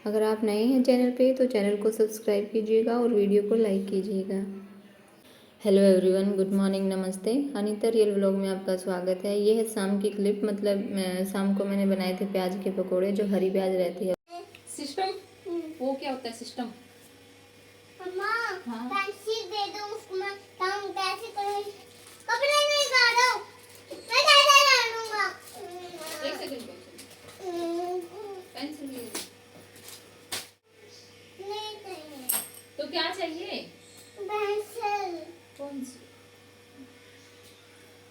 अगर आप नए हैं चैनल पे तो चैनल को सब्सक्राइब कीजिएगा और वीडियो को लाइक कीजिएगा। हेलो एवरीवन, गुड मॉर्निंग, नमस्ते। अनीता रियल व्लॉग में आपका स्वागत है। ये है शाम की क्लिप। मतलब शाम को मैंने बनाए थे प्याज के पकोड़े, जो हरी प्याज रहती है। सिस्टम वो क्या होता है सिस्टम? हाँ? पैसे दे दो उसको, मैं काम कैसे करूं? कपड़े नहीं डालो, मैं कैसे डालूंगा? एक सेकंड पेंसिल नहीं चाहिए। तो क्या चाहिए? पेंसिल। कौन सी?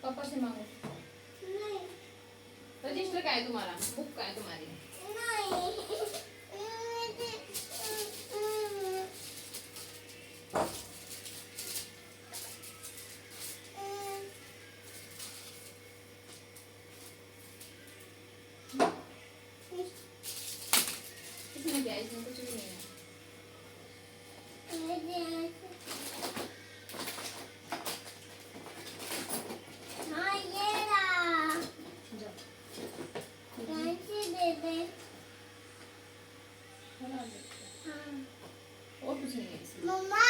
पापा से मांगो। नहीं। रजिस्टर का है तुम्हारा? बुक का है तुम्हारी? नहीं। इसमें क्या है? इसमें कुछ भी नहीं है। हाँ, ये रहा। जाओ। पैसे दे दे। हाँ, हाँ। और कुछ नहीं है इसमें। मम्मा,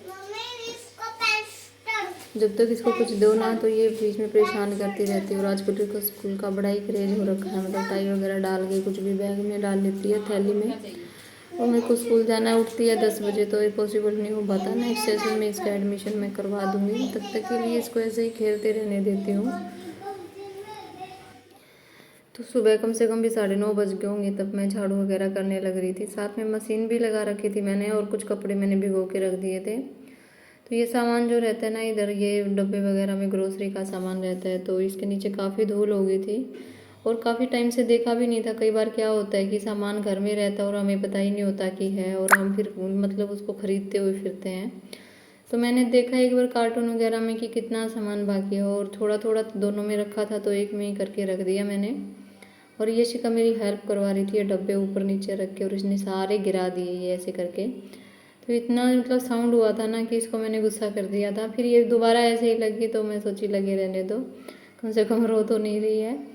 मम्मी इसको पेंसिल। जब तक इसको कुछ दो ना तो ये बीच में परेशान करती रहती है। और आजकल को स्कूल का बड़ा ही क्रेज हो रखा है। मतलब टाई वगैरह डाल के कुछ भी बैग में डाल लेती है, थैली में। क्या चाहिए? और मेरे को स्कूल जाना है, उठती है 10 बजे, तो ये पॉसिबल नहीं हो पाता। नेक्स्ट सेशन में इसका एडमिशन मैं करवा दूँगी। तब तक के लिए इसको ऐसे ही खेलते रहने देती हूँ। तो सुबह कम से कम भी 9:30 बज गए होंगे तब मैं झाड़ू वगैरह करने लग रही थी। साथ में मशीन भी लगा रखी थी मैंने, और कुछ कपड़े मैंने भिगो के रख दिए थे। तो ये सामान जो रहता है ना, इधर ये डब्बे वगैरह में ग्रोसरी का सामान रहता है, तो इसके नीचे काफ़ी धूल हो गई थी। और काफ़ी टाइम से देखा भी नहीं था। कई बार क्या होता है कि सामान घर में रहता है और हमें पता ही नहीं होता कि है, और हम फिर मतलब उसको ख़रीदते हुए फिरते हैं। तो मैंने देखा एक बार कार्टून वगैरह में कि कितना सामान बाकी है, और थोड़ा थोड़ा दोनों में रखा था, तो एक में ही करके रख दिया मैंने। और ये शिका मेरी हेल्प करवा रही थी, ये डब्बे ऊपर नीचे रख के, और इसने सारे गिरा दिए ये ऐसे करके। तो इतना मतलब साउंड हुआ था ना कि इसको मैंने गुस्सा कर दिया था। फिर ये दोबारा ऐसे ही लगी, तो मैं सोची लगे रहने दो, कम से कम रो तो नहीं रही है।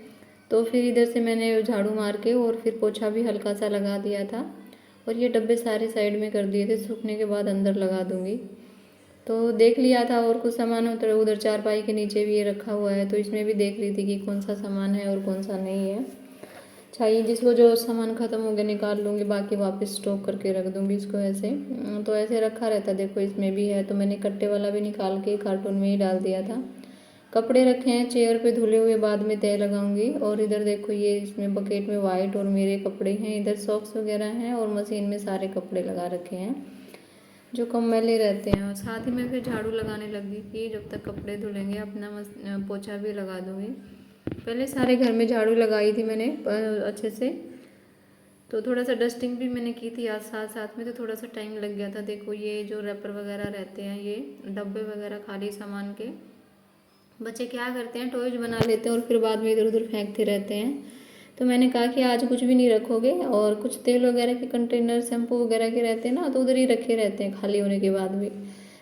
तो फिर इधर से मैंने झाड़ू मार के और फिर पोछा भी हल्का सा लगा दिया था। और ये डब्बे सारे साइड में कर दिए थे, सूखने के बाद अंदर लगा दूँगी। तो देख लिया था, और कुछ सामान उधर चारपाई के नीचे भी ये रखा हुआ है, तो इसमें भी देख रही थी कि कौन सा सामान है और कौन सा नहीं है। चाहिए जिसको जो सामान ख़त्म हो गया निकाल लूँगी, बाकी वापस स्टॉक करके रख दूँगी इसको ऐसे। तो ऐसे रखा रहता, देखो इसमें भी है। तो मैंने कट्टे वाला भी निकाल के कार्टून में ही डाल दिया था। कपड़े रखे हैं चेयर पे धुले हुए, बाद में तय लगाऊंगी। और इधर देखो ये इसमें बकेट में वाइट और मेरे कपड़े हैं, इधर सॉक्स वगैरह हैं, और मशीन में सारे कपड़े लगा रखे हैं जो कम मैले रहते हैं। और साथ ही मैं फिर झाड़ू लगाने लगी कि जब तक कपड़े धुलेंगे अपना पोछा भी लगा दूँगी। पहले सारे घर में झाड़ू लगाई थी मैंने अच्छे से। तो थोड़ा सा डस्टिंग भी मैंने की थी आज साथ साथ में, तो थोड़ा सा टाइम लग गया था। देखो ये जो रैपर वगैरह रहते हैं, ये डब्बे वगैरह खाली सामान के, बच्चे क्या करते हैं टॉयज बना लेते हैं और फिर बाद में इधर उधर फेंकते रहते हैं। तो मैंने कहा कि आज कुछ भी नहीं रखोगे, और कुछ तेल वगैरह के कंटेनर शैम्पू वगैरह के रहते हैं ना, तो उधर ही रखे रहते हैं खाली होने के बाद भी।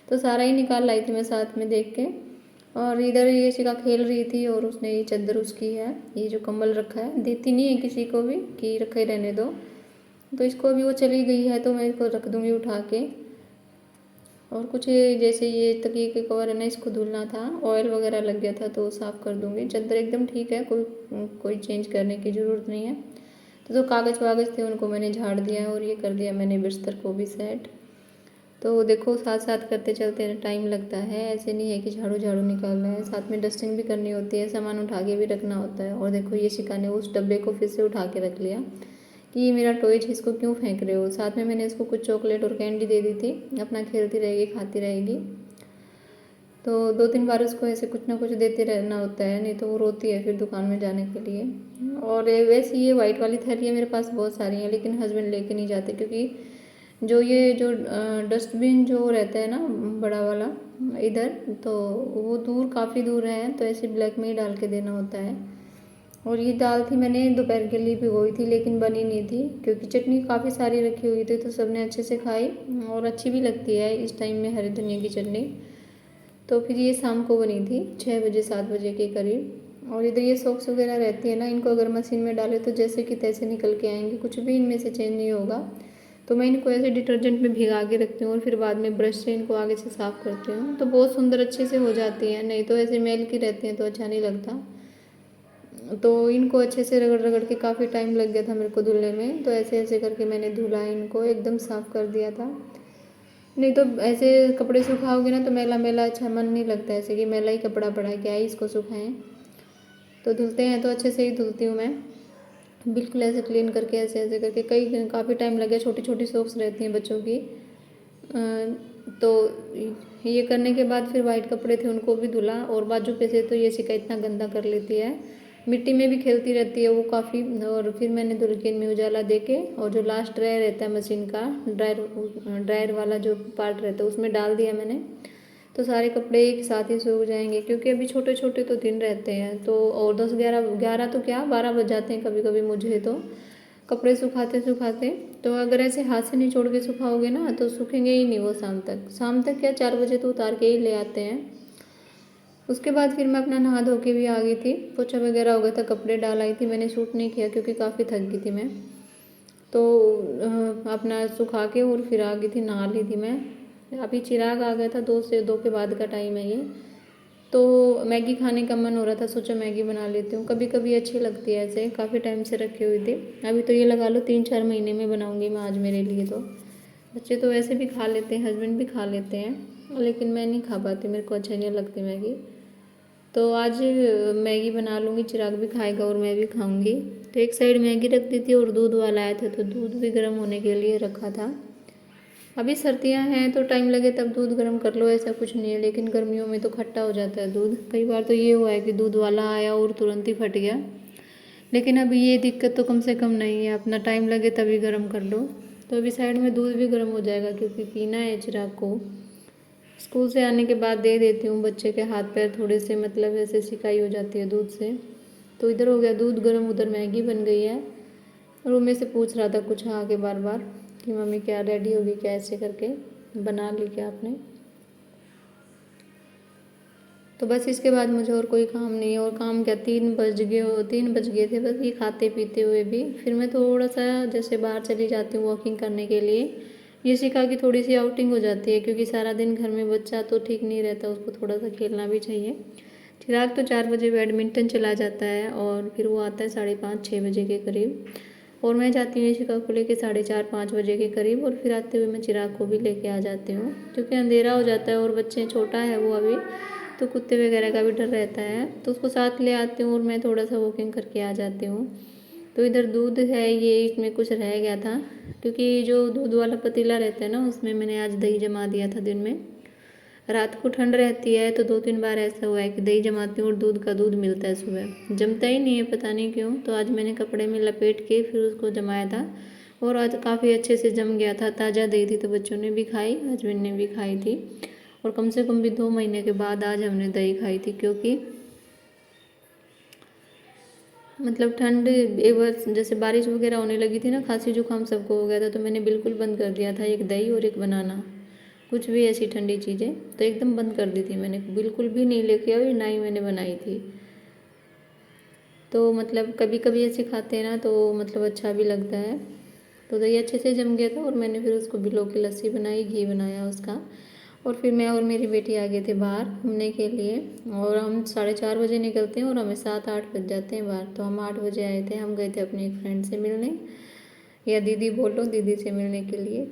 तो सारा ही निकाल लाई थी मैं साथ में देख के। और इधर ये शिका खेल रही थी, और उसने ये चादर उसकी है, ये जो कंबल रखा है, देती नहीं है किसी को भी कि रखे रहने दो। तो इसको अभी वो चली गई है, तो मैं इसको रख दूँगी उठा के। और कुछ ये जैसे ये तकिए के कवर है ना, इसको धुलना था, ऑयल वगैरह लग गया था, तो साफ़ कर दूँगी। चादर एकदम ठीक है, कोई चेंज करने की ज़रूरत नहीं है। तो जो कागज़ वागज़ थे उनको मैंने झाड़ दिया है, और ये कर दिया मैंने बिस्तर को भी सेट। तो देखो साथ साथ करते चलते टाइम लगता है, ऐसे नहीं है कि झाड़ू झाड़ू निकालना है, साथ में डस्टिंग भी करनी होती है, सामान उठा के भी रखना होता है। और देखो ये शिका ने उस डब्बे को फिर से उठा के रख लिया कि ये मेरा टॉय है, इसको क्यों फेंक रहे हो। साथ में मैंने इसको कुछ चॉकलेट और कैंडी दे दी थी, अपना खेलती रहेगी खाती रहेगी। तो 2-3 बार उसको ऐसे कुछ ना कुछ देते रहना होता है, नहीं तो वो रोती है फिर दुकान में जाने के लिए। और वैसे ये वाइट वाली थैलियाँ मेरे पास बहुत सारी हैं, लेकिन हस्बैंड लेके नहीं जाते, क्योंकि जो डस्टबिन जो रहता है ना बड़ा वाला इधर, तो वो दूर काफ़ी दूर है, तो ऐसे ब्लैक में ही डाल के देना होता है। और ये दाल थी मैंने दोपहर के लिए भिगोई थी, लेकिन बनी नहीं थी, क्योंकि चटनी काफ़ी सारी रखी हुई थी, तो सबने अच्छे से खाई, और अच्छी भी लगती है इस टाइम में हरी धनिया की चटनी। तो फिर ये शाम को बनी थी 6 बजे 7 बजे के करीब। और इधर ये सॉक्स वगैरह रहती है ना, इनको अगर मशीन में डाले तो जैसे कि तैसे निकल के आएंगे, कुछ भी इनमें से चेंज नहीं होगा। तो मैं इनको ऐसे डिटर्जेंट में भिगा के रखती हूँ और फिर बाद में ब्रश से इनको आगे से साफ़ करती हूँ, तो बहुत सुंदर अच्छे से हो जाती हैं। नहीं तो ऐसे मैल की रहती हैं तो अच्छा नहीं लगता। तो इनको अच्छे से रगड़ रगड़ के काफ़ी टाइम लग गया था मेरे को धुलने में। तो ऐसे ऐसे करके मैंने धुला, इनको एकदम साफ़ कर दिया था। नहीं तो ऐसे कपड़े सुखाओगे ना तो मैला मैला अच्छा मन नहीं लगता, ऐसे कि मैला ही कपड़ा पड़ा है, क्या ही इसको सुखाएं। तो धुलते हैं तो अच्छे से ही धुलती हूँ मैं, बिल्कुल ऐसे क्लीन करके ऐसे ऐसे करके। काफ़ी टाइम लग गया, छोटी छोटी सॉक्स रहती हैं बच्चों की। तो ये करने के बाद फिर वाइट कपड़े थे उनको भी धुला, और बाजू पे से तो ये शिका इतना गंदा कर लेती है, मिट्टी में भी खेलती रहती है वो काफ़ी। और फिर मैंने धुल के इनमें उजाला दे के, और जो लास्ट ड्रायर रहता है मशीन का, ड्रायर वाला जो पार्ट रहता है उसमें डाल दिया मैंने। तो सारे कपड़े एक साथ ही सूख जाएंगे, क्योंकि अभी छोटे छोटे तो दिन रहते हैं। तो और 10 11 तो क्या 12 बज जाते हैं कभी कभी मुझे तो कपड़े सुखाते सुखाते। तो अगर ऐसे हाथ से निचोड़ के सुखाओगे ना तो सूखेंगे ही नहीं वो शाम तक क्या 4 बजे तो उतार के ही ले आते हैं। उसके बाद फिर मैं अपना नहा धो के भी आ गई थी, पोछा वगैरह हो गया था, कपड़े डाल आई थी। मैंने शूट नहीं किया क्योंकि काफ़ी थक गई थी मैं। तो अपना सुखा के और फिर आ गई थी, नहा ली थी मैं। अभी चिराग आ गया था, 2 से 2 के बाद का टाइम है ये। तो मैगी खाने का मन हो रहा था, सोचा मैगी बना लेती हूँ। कभी कभी अच्छी लगती है ऐसे, काफ़ी टाइम से रखी हुई थी। अभी तो ये लगा लो 3-4 महीने में बनाऊँगी मैं आज मेरे लिए। तो बच्चे तो वैसे भी खा लेते हैं, हस्बैंड भी खा लेते हैं, लेकिन मैं नहीं खा पाती, मेरे को अच्छा नहीं लगती मैगी। तो आज मैगी बना लूँगी, चिराग भी खाएगा और मैं भी खाऊँगी। तो एक साइड मैगी रख दी थी और दूध वाला आया था तो दूध भी गर्म होने के लिए रखा था। अभी सर्दियाँ हैं तो टाइम लगे तब दूध गर्म कर लो, ऐसा कुछ नहीं है। लेकिन गर्मियों में तो खट्टा हो जाता है दूध। कई बार तो ये हुआ है कि दूध वाला आया और तुरंत ही फट गया। लेकिन अभी ये दिक्कत तो कम से कम नहीं है, अपना टाइम लगे तभी गर्म कर लो। तो अभी साइड में दूध भी गर्म हो जाएगा, क्योंकि पीना है चिराग को। स्कूल से आने के बाद दे देती हूँ, बच्चे के हाथ पैर थोड़े से मतलब ऐसे सिकाई हो जाती है दूध से। तो इधर हो गया दूध गर्म, उधर मैगी बन गई है। और वो मेरे से पूछ रहा था कुछ आके बार बार कि मम्मी क्या रेडी होगी क्या, ऐसे करके बना ली क्या आपने। तो बस इसके बाद मुझे और कोई काम नहीं है। और काम क्या, 3 बज गए थे बस ये खाते पीते हुए भी। फिर मैं थोड़ा सा जैसे बाहर चली जाती हूँ वॉकिंग करने के लिए। ये सिखा कि थोड़ी सी आउटिंग हो जाती है, क्योंकि सारा दिन घर में बच्चा तो ठीक नहीं रहता, उसको थोड़ा सा खेलना भी चाहिए। चिराग तो 4 बजे बैडमिंटन चला जाता है और फिर वो आता है 5:30-6 बजे के करीब। और मैं जाती हूँ शिका को लेके 4:30-5 बजे के करीब। और फिर आते हुए मैं चिराग को भी लेके आ जाती हूँ, क्योंकि अंधेरा हो जाता है और बच्चे छोटा है वो अभी, तो कुत्ते वगैरह का भी डर रहता है। तो उसको साथ ले आती हूँ और मैं थोड़ा सा वॉकिंग करके आ जाती हूँ। तो इधर दूध है, ये इसमें कुछ रह गया था, क्योंकि जो दूध वाला पतीला रहता है ना उसमें मैंने आज दही जमा दिया था दिन में। रात को ठंड रहती है तो 2-3 बार ऐसा हुआ है कि दही जमाती हूँ और दूध का दूध मिलता है, सुबह जमता ही नहीं है पता नहीं क्यों। तो आज मैंने कपड़े में लपेट के फिर उसको जमाया था और आज काफ़ी अच्छे से जम गया था। ताज़ा दही थी तो बच्चों ने भी खाई, हस्बैंड ने भी खाई थी। और कम से कम भी 2 महीने के बाद आज हमने दही खाई थी, क्योंकि मतलब ठंड एक बार जैसे बारिश वगैरह होने लगी थी ना, खांसी जुकाम सबको हो गया था, तो मैंने बिल्कुल बंद कर दिया था, एक दही और एक बनाना, कुछ भी ऐसी ठंडी चीज़ें तो एकदम बंद कर दी थी मैंने, बिल्कुल भी नहीं लेके आई, ना ही मैंने बनाई थी। तो मतलब कभी कभी ऐसे खाते हैं ना तो मतलब अच्छा भी लगता है। तो दही अच्छे से जम गया था और मैंने फिर उसको भिगो के लस्सी बनाई, घी बनाया उसका। और फिर मैं और मेरी बेटी आ गए थे बाहर घूमने के लिए। और हम 4:30 बजे निकलते हैं और हमें 7-8 बज जाते हैं बाहर। तो हम 8 बजे आए थे, हम गए थे अपने एक फ्रेंड से मिलने, या दीदी बोलो, दीदी से मिलने के लिए।